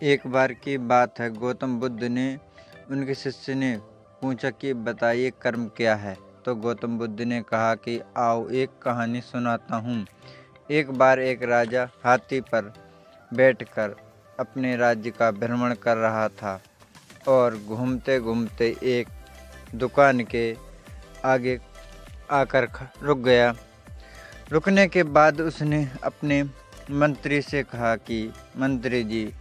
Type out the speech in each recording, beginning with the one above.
एक बार की बात है, गौतम बुद्ध ने उनके शिष्य ने पूछा कि बताइए कर्म क्या है। तो गौतम बुद्ध ने कहा कि आओ एक कहानी सुनाता हूँ। एक बार एक राजा हाथी पर बैठकर अपने राज्य का भ्रमण कर रहा था और घूमते घूमते एक दुकान के आगे आकर रुक गया। रुकने के बाद उसने अपने मंत्री से कहा कि मंत्री जी,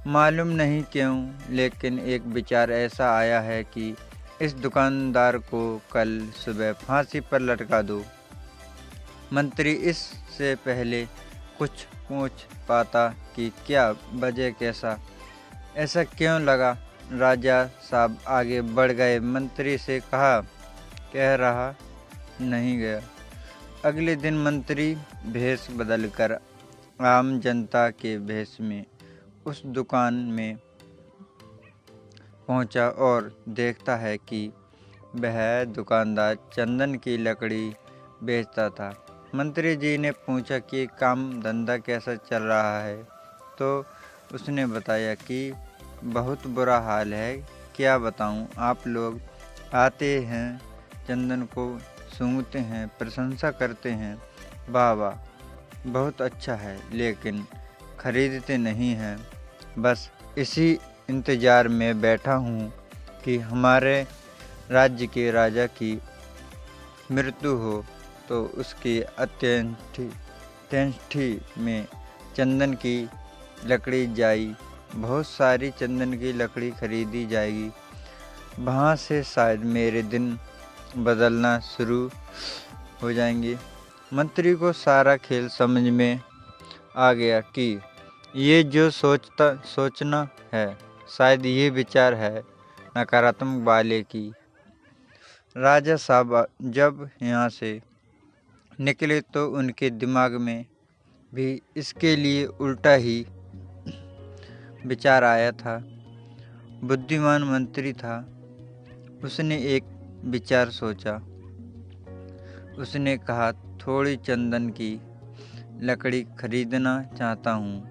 मालूम नहीं क्यों लेकिन एक विचार ऐसा आया है कि इस दुकानदार को कल सुबह फांसी पर लटका दो। मंत्री इससे पहले कुछ पूछ पाता कि क्या वजह, कैसा, ऐसा क्यों लगा। राजा साहब आगे बढ़ गए। मंत्री से कह रहा नहीं गया। अगले दिन मंत्री भेष बदलकर आम जनता के भेष में उस दुकान में पहुंचा और देखता है कि वह दुकानदार चंदन की लकड़ी बेचता था। मंत्री जी ने पूछा कि काम धंधा कैसा चल रहा है। तो उसने बताया कि बहुत बुरा हाल है, क्या बताऊं। आप लोग आते हैं, चंदन को सूंघते हैं, प्रशंसा करते हैं, वाह वाह, बहुत अच्छा है, लेकिन खरीदते नहीं हैं। बस इसी इंतज़ार में बैठा हूँ कि हमारे राज्य के राजा की मृत्यु हो तो उसकी अंत्येष्टि में चंदन की लकड़ी जाई, बहुत सारी चंदन की लकड़ी खरीदी जाएगी। वहाँ से शायद मेरे दिन बदलना शुरू हो जाएंगे। मंत्री को सारा खेल समझ में आ गया कि ये जो सोचना है, शायद ये विचार है नकारात्मक वाले की। राजा साहब जब यहाँ से निकले तो उनके दिमाग में भी इसके लिए उल्टा ही विचार आया था। बुद्धिमान मंत्री था, उसने एक विचार सोचा। उसने कहा, थोड़ी चंदन की लकड़ी खरीदना चाहता हूँ।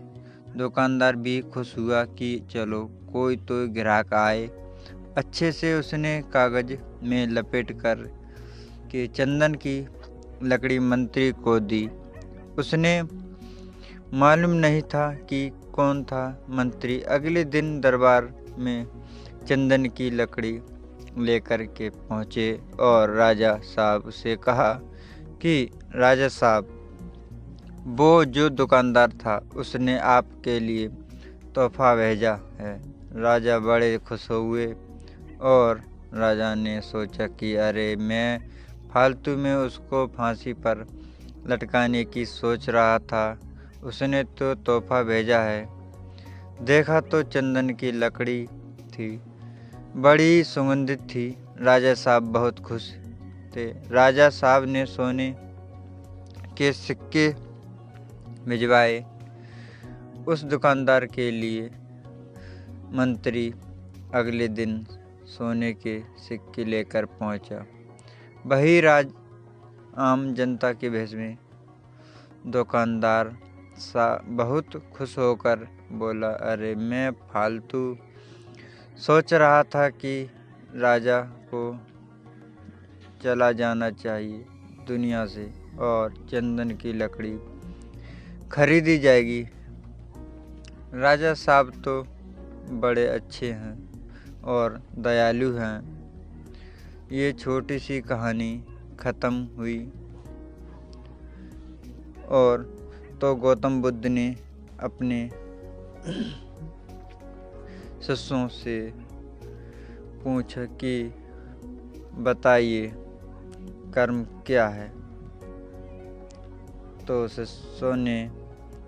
दुकानदार भी खुश हुआ कि चलो कोई तो ग्राहक आए। अच्छे से उसने कागज में लपेट कर के चंदन की लकड़ी मंत्री को दी। उसने मालूम नहीं था कि कौन था मंत्री। अगले दिन दरबार में चंदन की लकड़ी लेकर के पहुँचे और राजा साहब से कहा कि राजा साहब, वो जो दुकानदार था उसने आपके लिए तोहफा भेजा है। राजा बड़े खुश हुए और राजा ने सोचा कि अरे, मैं फालतू में उसको फांसी पर लटकाने की सोच रहा था, उसने तो तोहफा भेजा है। देखा तो चंदन की लकड़ी थी, बड़ी सुगंधित थी। राजा साहब बहुत खुश थे। राजा साहब ने सोने के सिक्के भिजवाए उस दुकानदार के लिए। मंत्री अगले दिन सोने के सिक्के लेकर पहुंचा। वही आम जनता के भेष में। दुकानदार बहुत खुश होकर बोला, अरे, मैं फालतू सोच रहा था कि राजा को चला जाना चाहिए दुनिया से और चंदन की लकड़ी खरीदी जाएगी। राजा साहब तो बड़े अच्छे हैं और दयालु हैं। ये छोटी सी कहानी ख़त्म हुई और तो गौतम बुद्ध ने अपने शिष्यों से पूछा कि बताइए कर्म क्या है। तो शिष्यों ने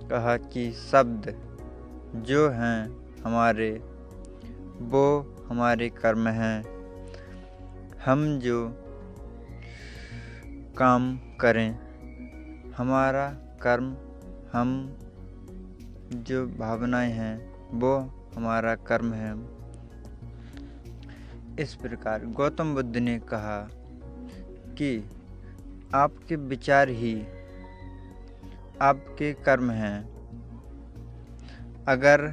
कहा कि शब्द जो हैं हमारे, वो हमारे कर्म हैं। हम जो काम करें हमारा कर्म, हम जो भावनाएं हैं वो हमारा कर्म है। इस प्रकार गौतम बुद्ध ने कहा कि आपके विचार ही आपके कर्म हैं। अगर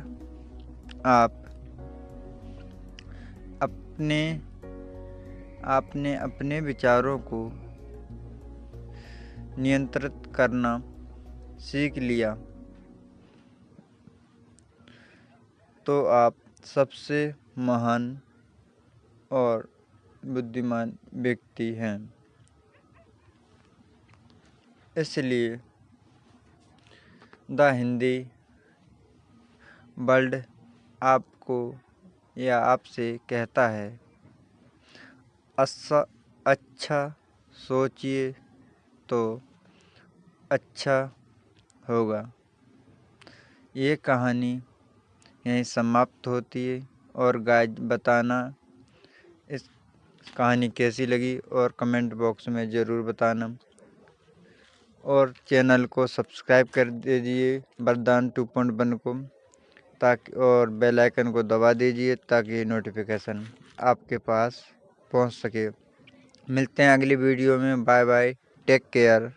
आप अपने आपने अपने विचारों को नियंत्रित करना सीख लिया तो आप सबसे महान और बुद्धिमान व्यक्ति हैं। इसलिए द हिंदी वर्ल्ड आपको या आपसे कहता है, अच्छा सोचिए तो अच्छा होगा। ये कहानी यहीं समाप्त होती है। और गाइज बताना इस कहानी कैसी लगी और कमेंट बॉक्स में ज़रूर बताना। और चैनल को सब्सक्राइब कर दीजिए वरदान 2.1 को, ताकि और बेल आइकन को दबा दीजिए ताकि नोटिफिकेशन आपके पास पहुंच सके। मिलते हैं अगली वीडियो में। Bye bye, take care.